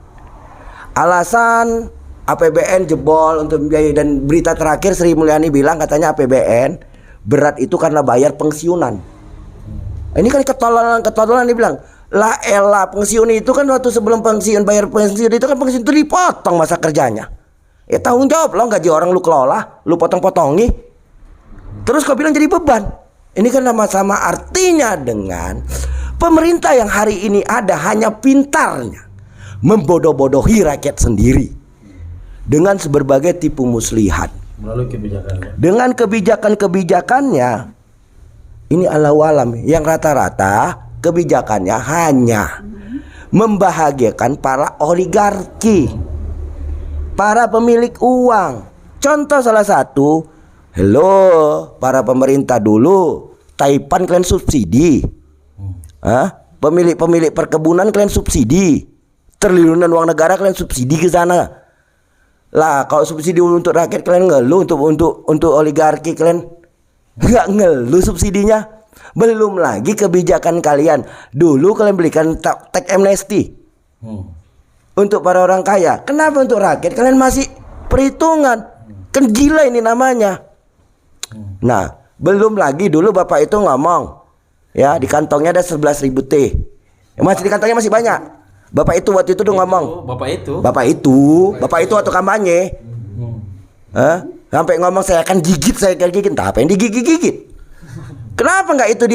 Alasan APBN jebol untuk biaya, dan berita terakhir Sri Mulyani bilang katanya APBN berat itu karena bayar pensiunan. Ini kan ketololan dia bilang, lah elah pensiun itu kan waktu sebelum pensiun bayar pensiun itu kan pensiun itu dipotong masa kerjanya. Ya tanggung jawab lo, gaji orang lu kelola, lu potong-potongi. Terus kau bilang jadi beban. Ini kan sama-sama artinya dengan pemerintah yang hari ini ada hanya pintarnya membodoh-bodohi rakyat sendiri dengan berbagai tipu muslihat. Melalui kebijakannya. Dengan kebijakan-kebijakannya ini Allahu alam yang rata-rata kebijakannya hanya membahagiakan para oligarki, para pemilik uang. Contoh salah satu, hello para pemerintah dulu, Taipan kalian subsidi, pemilik perkebunan kalian subsidi, triliunan uang negara kalian subsidi ke sana. Lah kalau subsidi untuk rakyat kalian ngeluh, untuk oligarki kalian nggak ngeluh subsidinya. Belum lagi kebijakan kalian dulu kalian belikan tax amnesty untuk para orang kaya. Kenapa untuk rakyat kalian masih perhitungan? Kan gila ini namanya. Nah belum lagi dulu bapak itu ngomong, ya di kantongnya ada 11.000 T. Masih di kantongnya masih banyak. Bapak itu waktu itu tuh ngomong. Bapak itu waktu kampanye. Sampai ngomong saya akan gigit. Entah apa yang digigit-gigit. Kenapa nggak itu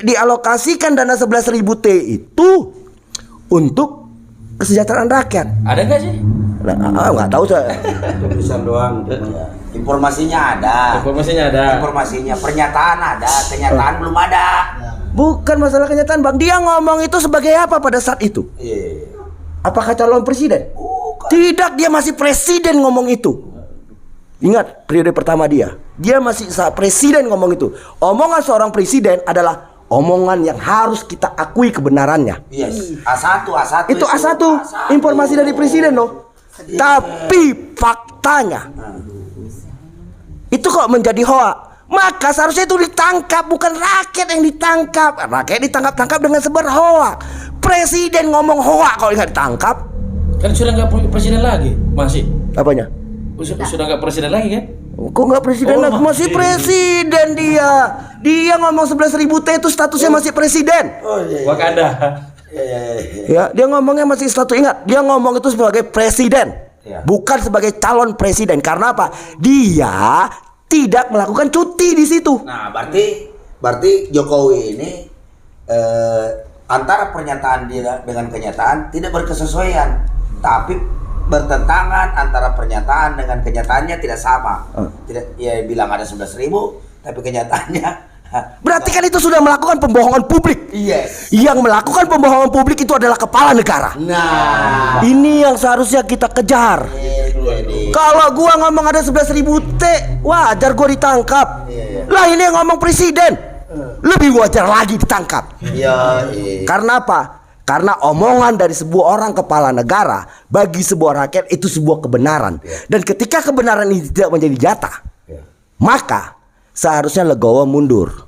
dialokasikan dana 11.000 T itu untuk kesejahteraan rakyat? Ada nggak sih? Nah, nggak tahu saya. Tulisan doang. Informasinya ada. Informasinya, pernyataan ada, kenyataan belum ada. Bukan masalah kenyataan bang, dia ngomong itu sebagai apa pada saat itu? Apakah calon presiden? Tidak, dia masih presiden ngomong itu. Ingat periode pertama dia masih presiden ngomong itu. Omongan seorang presiden adalah omongan yang harus kita akui kebenarannya. Yes. A1 itu A1 informasi dari presiden loh. Tapi faktanya itu kok menjadi hoak. Maka seharusnya itu ditangkap, bukan rakyat yang ditangkap. Rakyat ditangkap dengan sebar hoak. Presiden ngomong hoak kalau nggak ditangkap. Kan sudah nggak presiden lagi, masih. Apanya? Sudah nggak presiden lagi kan? Kok nggak presiden lagi? Masih presiden dia. Dia ngomong 11.000 T itu statusnya masih presiden. Wakanda. Ya, dia ngomongnya masih status, ingat, dia ngomong itu sebagai presiden, bukan sebagai calon presiden. Karena apa? Dia tidak melakukan cuti di situ. Nah, berarti Jokowi ini antara pernyataan dia dengan kenyataan tidak berkesesuaian, tapi bertentangan antara pernyataan dengan kenyataannya tidak sama. Tidak, ya bilang ada 11.000, tapi kenyataannya. Berarti kan itu sudah melakukan pembohongan publik. Yes. Yang melakukan pembohongan publik itu adalah kepala negara. Nah, ini yang seharusnya kita kejar. Kalau gua ngomong ada 11.000 T, wajar gua ditangkap. Lah ini yang ngomong presiden, lebih wajar lagi ditangkap. Karena apa? Karena omongan dari sebuah orang kepala negara bagi sebuah rakyat itu sebuah kebenaran. Dan ketika kebenaran ini tidak menjadi nyata, maka seharusnya legowo mundur.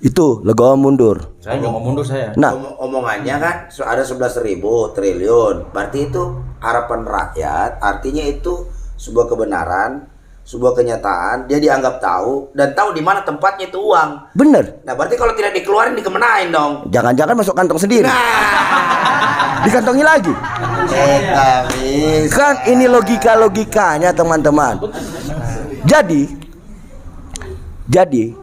Itu legowo mundur. Saya nggak mau mundur saya. Nah, omongannya kan ada 11.000 triliun. Berarti itu harapan rakyat, artinya itu sebuah kebenaran, sebuah kenyataan. Dia dianggap tahu dan tahu di mana tempatnya itu uang. bener. Nah, berarti kalau tidak dikeluarin dikemenain dong. Jangan-jangan masuk kantong sendiri. Dikantongi lagi. Kan ini logikanya teman-teman. Jadi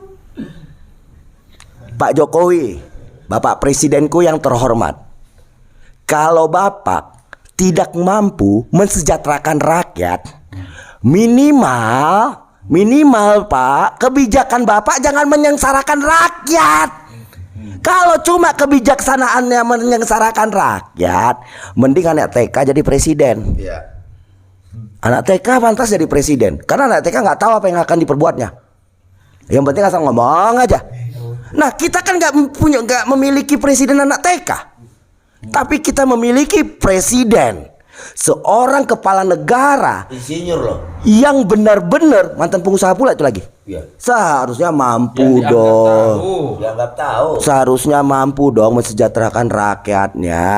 Pak Jokowi, Bapak Presidenku yang terhormat, kalau Bapak tidak mampu mensejahterakan rakyat, minimal Pak, kebijakan Bapak jangan menyengsarakan rakyat. Kalau cuma kebijaksanaannya menyengsarakan rakyat, mending anak TK jadi presiden. Anak TK pantas jadi presiden, karena anak TK nggak tahu apa yang akan diperbuatnya. Yang penting asal ngomong aja. Nah, kita kan nggak memiliki presiden anak TK, tapi kita memiliki presiden seorang kepala negara Insinyur loh. yang benar-benar mantan pengusaha pula itu lagi. Iya. Seharusnya mampu dong. Dianggap tahu. Seharusnya mampu dong mensejahterakan rakyatnya.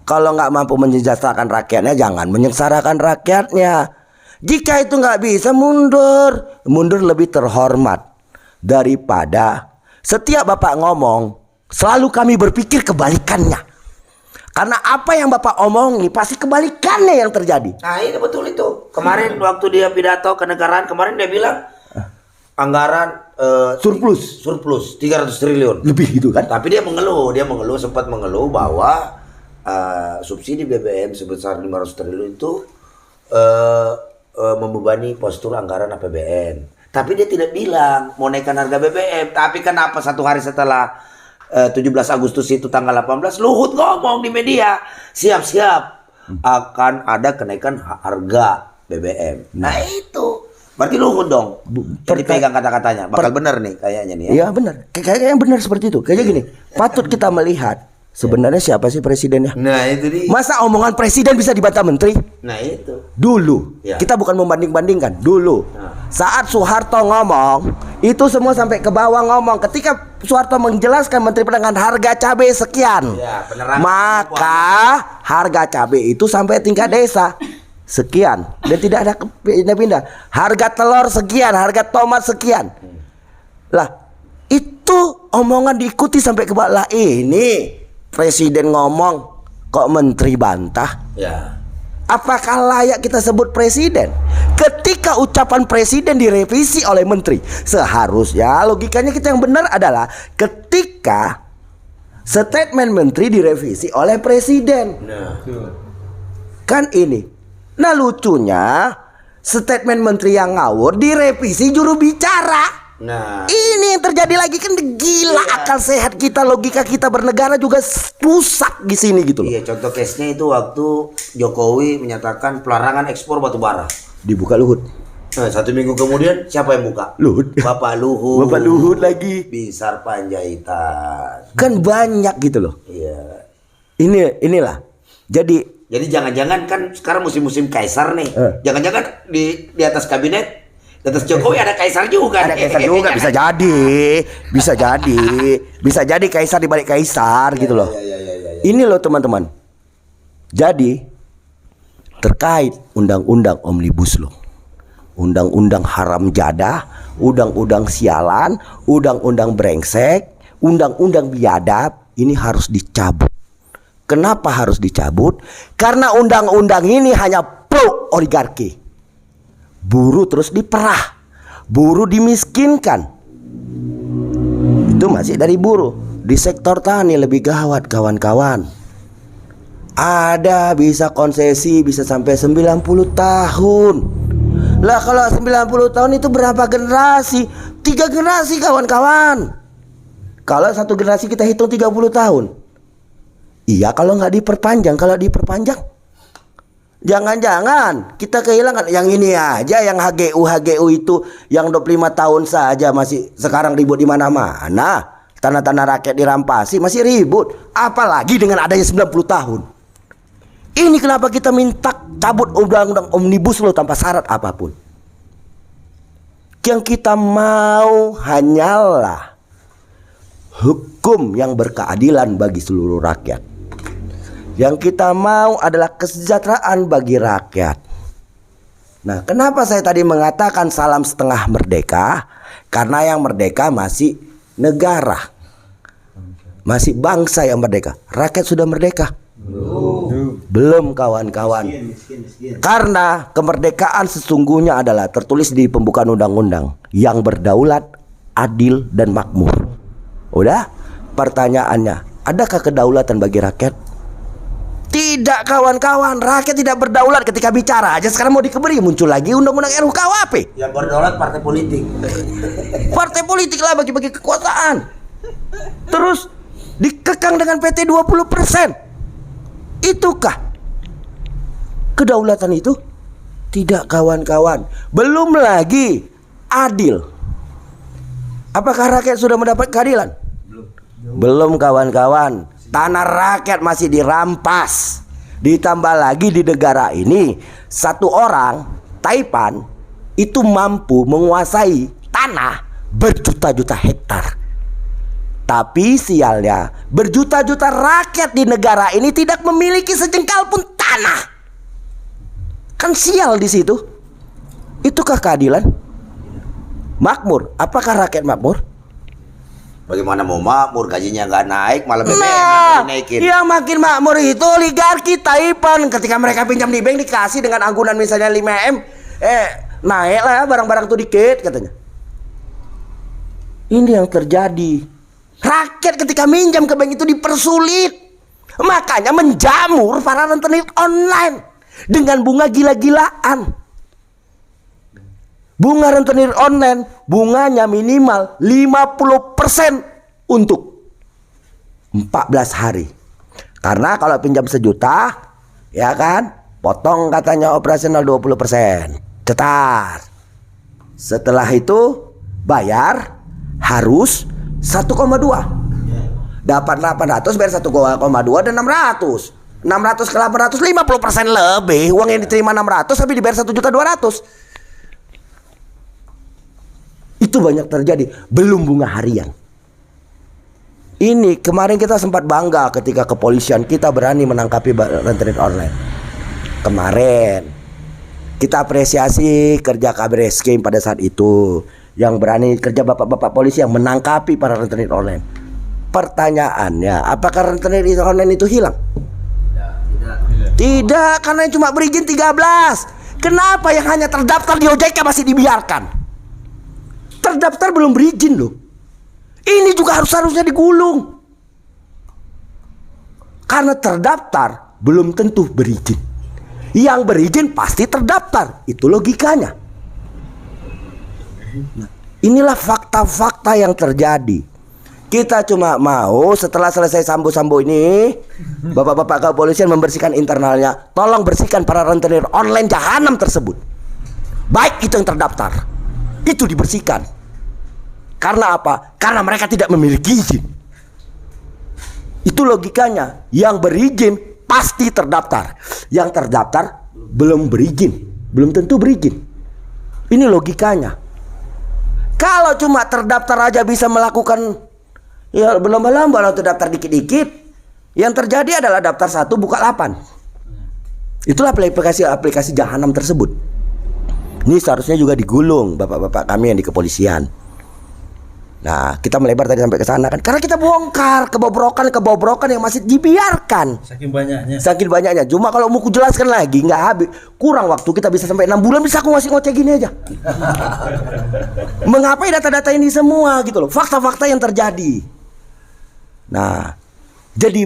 Kalau nggak mampu mensejahterakan rakyatnya, jangan menyengsarakan rakyatnya. Jika itu nggak bisa, mundur. Mundur lebih terhormat daripada setiap Bapak ngomong, selalu kami berpikir kebalikannya. Karena apa yang Bapak omongi pasti kebalikannya yang terjadi. Nah ini betul itu. Kemarin waktu dia pidato kenegaraan kemarin dia bilang anggaran Surplus 300 triliun. lebih gitu kan? Tapi dia mengeluh sempat mengeluh bahwa subsidi BBM sebesar 500 triliun itu membebani postur anggaran APBN. Tapi dia tidak bilang mau naikkan harga BBM. Tapi kenapa satu hari setelah 17 Agustus itu tanggal 18 Luhut ngomong di media siap-siap akan ada kenaikan harga BBM. Nah itu berarti Luhut dong. Jadi pegang kata-katanya. Bakal benar nih kayaknya nih ya. Iya benar. Kayaknya yang benar seperti itu. Kayaknya gini, patut kita melihat sebenarnya siapa sih presidennya. Nah itu dia. Masa omongan presiden bisa dibantah menteri? Nah itu. Dulu, Ya. kita bukan membanding-bandingkan. Dulu, saat Soeharto ngomong, itu semua sampai ke bawah ngomong. Ketika Soeharto menjelaskan Menteri Perdagangan harga cabai sekian, Ya, penerangan maka harga cabai itu sampai tingkat desa sekian dan tidak ada pindah-pindah. Harga telur sekian, harga tomat sekian. Lah, itu omongan diikuti sampai ke bawah. Lah ini presiden ngomong kok menteri bantah. Ya. Apakah layak kita sebut presiden? Ketika ucapan presiden direvisi oleh menteri, seharusnya logikanya kita yang benar adalah ketika statement menteri direvisi oleh presiden. Nah. Kan ini. Nah lucunya statement menteri yang ngawur direvisi juru bicara. Nah. Ini yang terjadi lagi, kan gila akal sehat kita, logika kita bernegara juga rusak di sini gitu loh. Iya, contoh case-nya itu waktu Jokowi menyatakan pelarangan ekspor batu bara. Dibuka Luhut. Nah, 1 minggu kemudian siapa yang buka? Luhut. Bapak Luhut. Bapak Luhut lagi. Bisar Panjaitan. Kan banyak gitu loh. Iya. Inilah. Jadi Jangan-jangan kan sekarang musim-musim kaisar nih. Jangan-jangan di atas kabinet, di atas Jokowi ada kaisar juga. ada kaisar juga, bisa jadi kaisar di balik kaisar gitu loh. Ini loh teman-teman. Jadi terkait undang-undang Omnibus Law, undang-undang haram jadah, undang-undang sialan, undang-undang brengsek, undang-undang biadab, ini harus dicabut. Kenapa harus dicabut? Karena undang-undang ini hanya pro oligarki. Buruh terus diperah, buruh dimiskinkan. Itu masih dari buruh. Di sektor tani lebih gawat kawan-kawan. Ada bisa konsesi bisa sampai 90 tahun. Lah kalau 90 tahun itu berapa generasi? 3 generasi kawan-kawan. Kalau satu generasi kita hitung 30 tahun. Iya kalau nggak diperpanjang. Kalau diperpanjang, jangan-jangan kita kehilangan yang ini aja, yang HGU itu yang 25 tahun saja masih sekarang ribut di mana-mana. Tanah-tanah rakyat dirampasi masih ribut. Apalagi dengan adanya 90 tahun. Ini kenapa kita minta cabut undang-undang Omnibus Law tanpa syarat apapun. Yang kita mau hanyalah hukum yang berkeadilan bagi seluruh rakyat. Yang kita mau adalah kesejahteraan bagi rakyat. Nah, kenapa saya tadi mengatakan salam setengah merdeka? Karena yang merdeka masih negara, masih bangsa yang merdeka. Rakyat sudah merdeka? Belum kawan-kawan. Karena kemerdekaan sesungguhnya adalah tertulis di pembukaan undang-undang yang berdaulat, adil, dan makmur. Udah? Pertanyaannya, adakah kedaulatan bagi rakyat? Tidak kawan-kawan, rakyat tidak berdaulat ketika bicara aja. Sekarang mau dikebiri, muncul lagi undang-undang RUKWP. Yang berdaulat partai politik. Partai politik lah bagi-bagi kekuasaan. Terus dikekang dengan PT 20%. Itukah kedaulatan itu? Tidak kawan-kawan. Belum lagi adil. Apakah rakyat sudah mendapat keadilan? Belum kawan-kawan. Tanah rakyat masih dirampas, Ditambah lagi di negara ini satu orang Taipan itu mampu menguasai tanah berjuta-juta hektar. Tapi sialnya berjuta-juta rakyat di negara ini tidak memiliki sejengkal pun tanah. Kan sial di situ. Itukah keadilan? Makmur, apakah rakyat makmur? Bagaimana mau makmur, gajinya nggak naik, malah BBM Nah, yang dinaikin. yang makin makmur itu oligarki Taipan. Ketika mereka pinjam di bank dikasih dengan anggunan misalnya 5M, naik lah ya barang-barang tuh dikit katanya. Ini yang terjadi. Rakyat ketika minjam ke bank itu dipersulit. Makanya menjamur para rentenir online dengan bunga gila-gilaan. Bunga rentenir online, bunganya minimal 50% untuk 14 hari. Karena kalau pinjam 1 juta, ya kan, potong katanya operasional 20%. Cetar. Setelah itu bayar harus 1,2. Dapat 800 bayar 1,2 dan 600. 600 ke 800 50% lebih. Uang yang diterima 600 tapi dibayar 1.200.000. Itu banyak terjadi. Belum bunga harian. Ini kemarin kita sempat bangga ketika kepolisian kita berani menangkapi rentenir online. Kemarin kita apresiasi kerja Kabar Eskrim pada saat itu, yang berani kerja bapak-bapak polisi yang menangkapi para rentenir online. Pertanyaannya, apakah rentenir online itu hilang? Tidak, karena cuma berizin 13. Kenapa yang hanya terdaftar di OJK masih dibiarkan? Terdaftar belum berizin loh. Ini juga harusnya digulung. Karena terdaftar belum tentu berizin. Yang berizin pasti terdaftar. Itu logikanya. Nah, inilah fakta-fakta yang terjadi. Kita cuma mau setelah selesai sambo-sambo ini, bapak-bapak kepolisian membersihkan internalnya. Tolong bersihkan para rentenir online jahanam tersebut. Baik itu yang terdaftar, itu dibersihkan. Karena apa? Karena mereka tidak memiliki izin. Itu logikanya. Yang berizin pasti terdaftar. Yang terdaftar belum berizin, belum tentu berizin. Ini logikanya. Kalau cuma terdaftar aja bisa melakukan, ya berlomba-lomba kalau terdaftar dikit-dikit. Yang terjadi adalah daftar 1 buka 8. Itulah aplikasi jahanam tersebut. Ini seharusnya juga digulung bapak-bapak kami yang di kepolisian. Nah, kita melebar tadi sampai ke sana kan, karena kita bongkar kebobrokan yang masih dibiarkan. Saking banyaknya. Cuma kalau mau ku jelaskan lagi nggak habis. Kurang waktu, kita bisa sampai 6 bulan bisa aku ngasih ngoceh gini aja. Mengapai data-data ini semua gitu loh. Fakta-fakta yang terjadi. Nah, jadi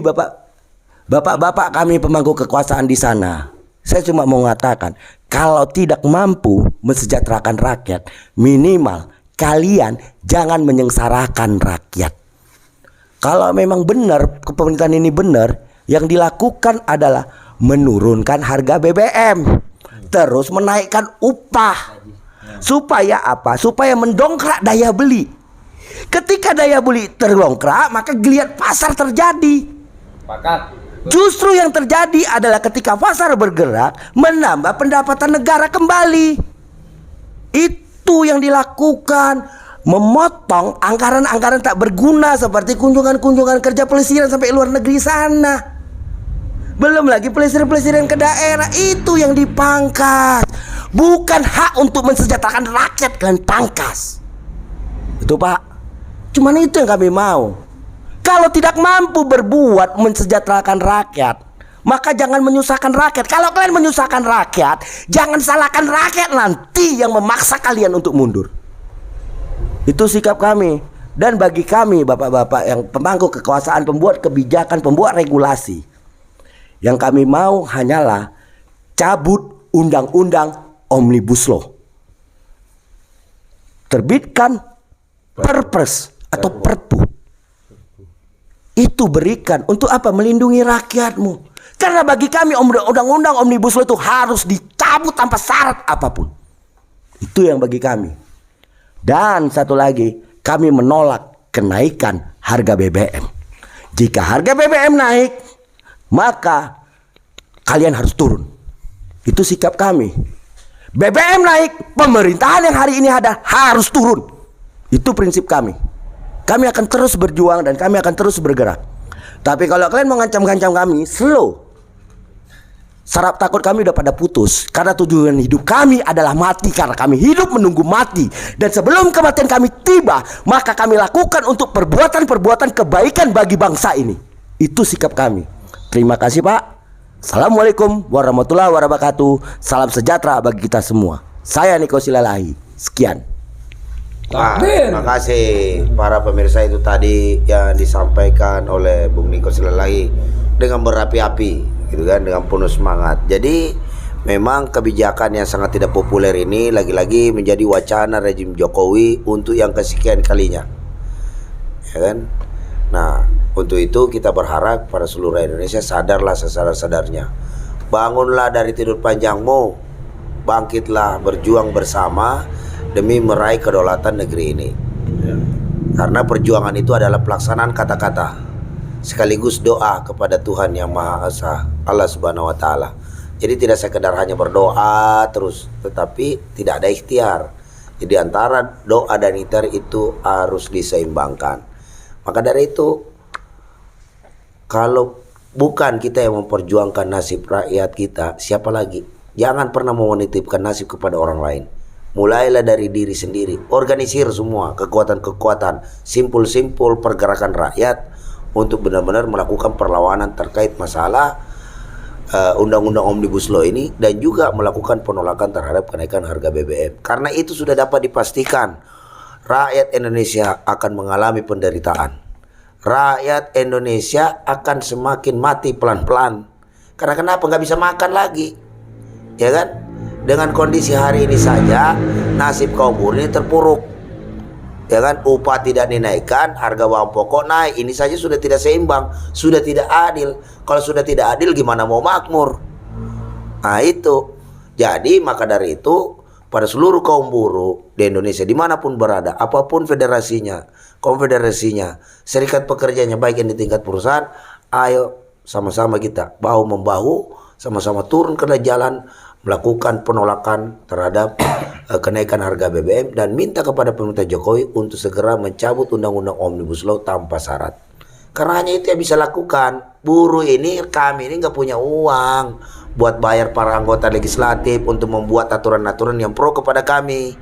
bapak-bapak kami pemangku kekuasaan di sana, saya cuma mau mengatakan, kalau tidak mampu mensejahterakan rakyat, minimal kalian jangan menyengsarakan rakyat. Kalau memang benar kepemerintahan ini benar, yang dilakukan adalah menurunkan harga BBM, terus menaikkan upah. Supaya apa? Supaya mendongkrak daya beli. Ketika daya beli terdongkrak, maka geliat pasar terjadi. Justru yang terjadi adalah ketika pasar bergerak, menambah pendapatan negara kembali. Itu yang dilakukan, memotong anggaran-anggaran tak berguna seperti kunjungan-kunjungan kerja pelesiran sampai luar negeri sana. Belum lagi pelesiran-pelesiran ke daerah, itu yang dipangkas. Bukan hak untuk mensejahterakan rakyat kalian pangkas. Itu Pak. Cuman itu yang kami mau. Kalau tidak mampu berbuat mensejahterakan rakyat, maka jangan menyusahkan rakyat. Kalau kalian menyusahkan rakyat, jangan salahkan rakyat nanti yang memaksa kalian untuk mundur. Itu sikap kami. Dan bagi kami bapak-bapak yang pemangku kekuasaan, pembuat kebijakan, pembuat regulasi, yang kami mau hanyalah cabut undang-undang Omnibus Law. Terbitkan Perpres atau Perpu. Itu berikan untuk apa? Melindungi rakyatmu. Karena bagi kami undang-undang Omnibus Law itu harus dicabut tanpa syarat apapun. Itu yang bagi kami. Dan satu lagi, kami menolak kenaikan harga BBM. Jika harga BBM naik, maka kalian harus turun. Itu sikap kami. BBM naik, pemerintahan yang hari ini ada harus turun. Itu prinsip kami. Kami akan terus berjuang dan kami akan terus bergerak. Tapi kalau kalian mau ngancam-ngancam kami, slow. Saraf takut kami udah pada putus. Karena tujuan hidup kami adalah mati. Karena kami hidup menunggu mati. Dan sebelum kematian kami tiba, maka kami lakukan untuk perbuatan-perbuatan kebaikan bagi bangsa ini. Itu sikap kami. Terima kasih Pak. Assalamualaikum warahmatullahi wabarakatuh. Salam sejahtera bagi kita semua. Saya Niko Silalahi. Sekian. Nah, terima kasih para pemirsa, itu tadi yang disampaikan oleh Bung Niko Silalahi dengan berapi-api, gitu kan, dengan penuh semangat. Jadi memang kebijakan yang sangat tidak populer ini lagi-lagi menjadi wacana rejim Jokowi untuk yang kesekian kalinya, ya kan? Nah, untuk itu kita berharap pada seluruh Indonesia sadarlah sesadar-sadarnya. Bangunlah dari tidur panjangmu, bangkitlah, berjuang bersama demi meraih kedaulatan negeri ini. Karena perjuangan itu adalah pelaksanaan kata-kata sekaligus doa kepada Tuhan Yang Maha Esa, Allah Subhanahu wa taala. Jadi tidak sekedar hanya berdoa terus, tetapi tidak ada ikhtiar. Jadi antara doa dan ikhtiar itu harus diseimbangkan. Maka dari itu, kalau bukan kita yang memperjuangkan nasib rakyat kita, siapa lagi? Jangan pernah mau menitipkan nasib kepada orang lain. Mulailah dari diri sendiri. Organisir semua kekuatan-kekuatan, simpul-simpul pergerakan rakyat untuk benar-benar melakukan perlawanan terkait masalah Undang-Undang Omnibus Law ini, dan juga melakukan penolakan terhadap kenaikan harga BBM. Karena itu sudah dapat dipastikan rakyat Indonesia akan mengalami penderitaan. Rakyat Indonesia akan semakin mati pelan-pelan. Karena kenapa? Nggak bisa makan lagi, ya kan? Dengan kondisi hari ini saja nasib kaum buruh ini terpuruk, ya kan? Upah tidak dinaikkan, harga bahan pokok naik. Ini saja sudah tidak seimbang, sudah tidak adil. Kalau sudah tidak adil, gimana mau makmur? Nah itu. Jadi maka dari itu, pada seluruh kaum buruh di Indonesia dimanapun berada, apapun federasinya, konfederasinya, serikat pekerjanya, baik yang di tingkat perusahaan, ayo sama-sama kita bahu membahu, sama-sama turun ke jalan, melakukan penolakan terhadap kenaikan harga BBM dan minta kepada pemerintah Jokowi untuk segera mencabut Undang-Undang Omnibus Law tanpa syarat. Karena hanya itu yang bisa lakukan. Buruh ini, kami ini nggak punya uang buat bayar para anggota legislatif untuk membuat aturan-aturan yang pro kepada kami,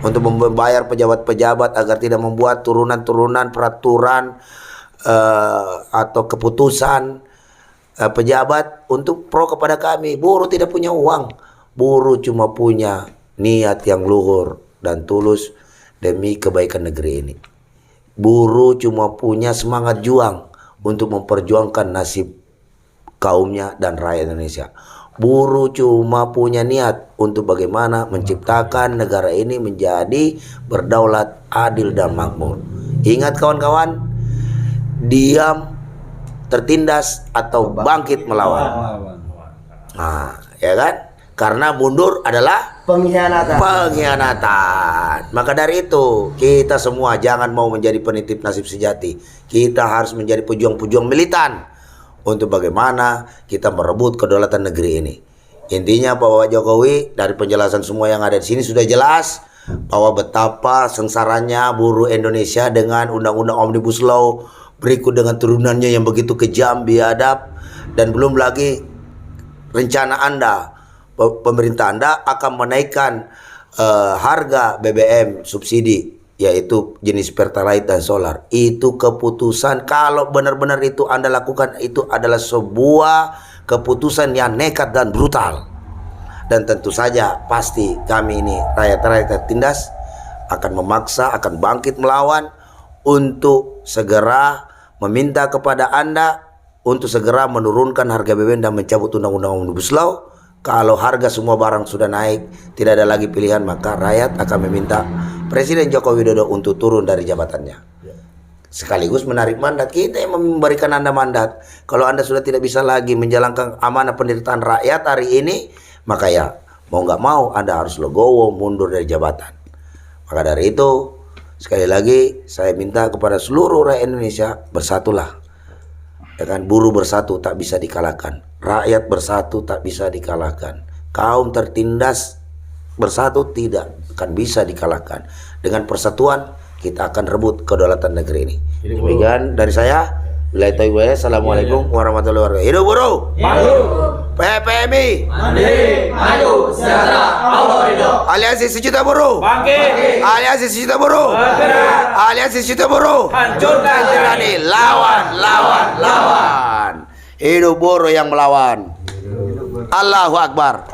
untuk membayar pejabat-pejabat agar tidak membuat turunan-turunan peraturan atau keputusan pejabat untuk pro kepada kami. Buruh tidak punya uang. Buruh cuma punya niat yang luhur dan tulus demi kebaikan negeri ini. Buruh cuma punya semangat juang untuk memperjuangkan nasib kaumnya dan rakyat Indonesia. Buruh cuma punya niat untuk bagaimana menciptakan negara ini menjadi berdaulat, adil dan makmur. Ingat kawan-kawan, diam, tertindas atau bangkit melawan. Nah, ya kan? Karena mundur adalah pengkhianatan. Maka dari itu, kita semua jangan mau menjadi penitip nasib sejati. Kita harus menjadi pejuang-pejuang militan untuk bagaimana kita merebut kedaulatan negeri ini. Intinya Bapak Jokowi, dari penjelasan semua yang ada di sini sudah jelas bahwa betapa sengsaranya buruh Indonesia dengan Undang-Undang Omnibus Law, berikut dengan turunannya yang begitu kejam, biadab, dan belum lagi rencana Anda, pemerintah Anda akan menaikkan harga BBM subsidi, yaitu jenis Pertalite dan solar. Itu keputusan, kalau benar-benar itu Anda lakukan, itu adalah sebuah keputusan yang nekat dan brutal. Dan tentu saja pasti kami ini rakyat-rakyat tindas akan memaksa, akan bangkit melawan untuk segera meminta kepada Anda untuk segera menurunkan harga BBM dan mencabut Undang-Undang Omnibus Law. Kalau harga semua barang sudah naik, tidak ada lagi pilihan, maka rakyat akan meminta Presiden Joko Widodo untuk turun dari jabatannya. Sekaligus menarik mandat. Kita yang memberikan Anda mandat. Kalau Anda sudah tidak bisa lagi menjalankan amanah penderitaan rakyat hari ini, maka ya mau nggak mau Anda harus legowo mundur dari jabatan. Maka dari itu, sekali lagi saya minta kepada seluruh rakyat Indonesia, bersatulah. Ya kan, buruh bersatu tak bisa dikalahkan, rakyat bersatu tak bisa dikalahkan, kaum tertindas bersatu tidak akan bisa dikalahkan. Dengan persatuan kita akan rebut kedaulatan negeri ini. Demikian dari saya. Billahi taufiq. Assalamualaikum warahmatullahi wabarakatuh. Hidup buruh. PPMI. Mandiri, maju, sejahtera, Allah ridho. Aliansi Sejuta Buruh. Bangkit. Aliansi Sejuta Buruh. Bergerak. Aliansi Sejuta Buruh. Hancurkan tirani. Lawan. Hidup buruh yang melawan. Allahu Akbar.